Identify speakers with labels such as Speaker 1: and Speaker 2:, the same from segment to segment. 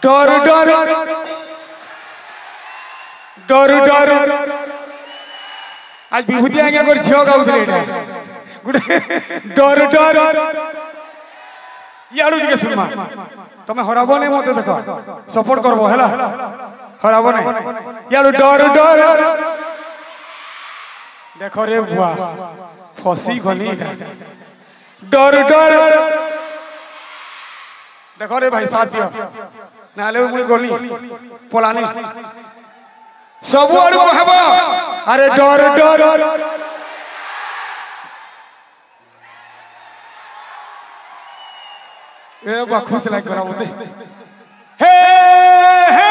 Speaker 1: डर डर डर डर आज विभूति आज्ञा कर झियो गाउथले एटा गुडे डर डर याडू टिके सुनमा तमे हराबो नै मते देख सपोर्ट करबो हैला हराबो नै याडू डर डर देखो रे बुआ फसी गनी डर डर देखो रे भाई साथ दियो नाले मुई गनी पलानी सब आड़ू कहबो अरे डर डर ए बा खुश लाग करा बोते हे हे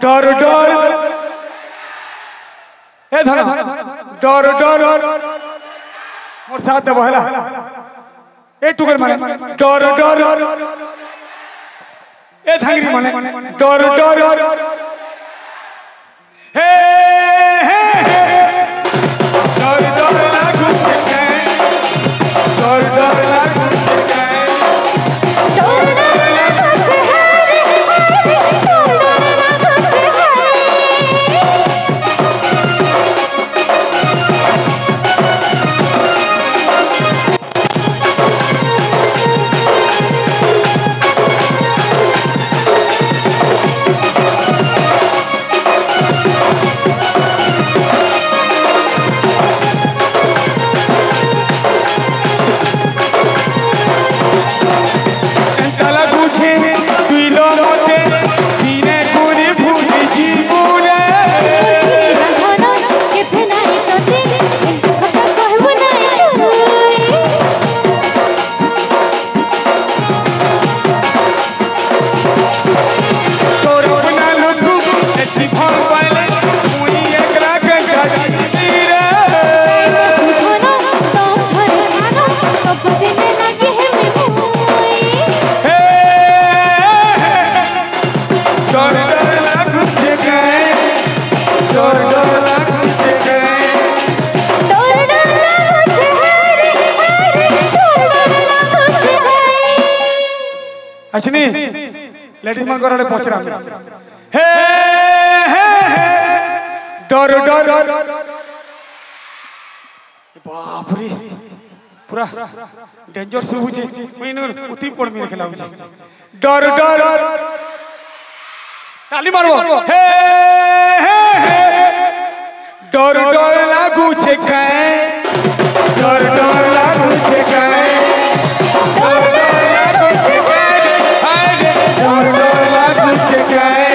Speaker 1: डर डर ए धर डर डर मोर साथ देबो हैला ए टुकर माने डर डर ए धांगरी माने डर डर हे हे डर डर लागू छे डर डर लागू छे डर डर लागू छे अच्छी लेडीज मन करे पचरा हे डर डर बाप रे पूरा डेंजर सुबुची मैं उतरी पड़ मेरे खेला डर डर ताली मारो हे डर डर लागू छे काए डर डर लागू छे काए डर डर लागू छे काए अरे डर डर लागू छे काए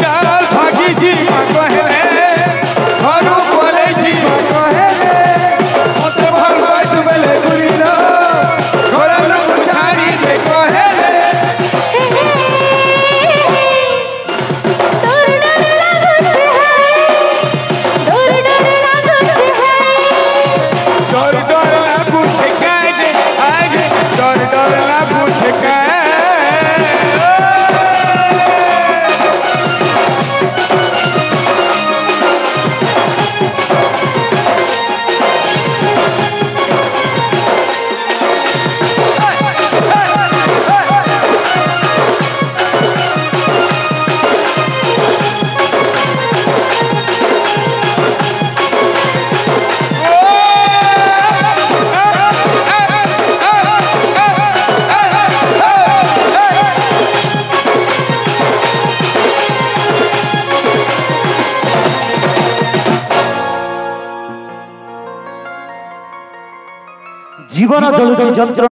Speaker 1: चल भागी जी कहले घरू बोले जी कहले मत भर बस बेले गुरिलो घर लोग छाड़ी दे कहले
Speaker 2: जीवन चलुची जंत्र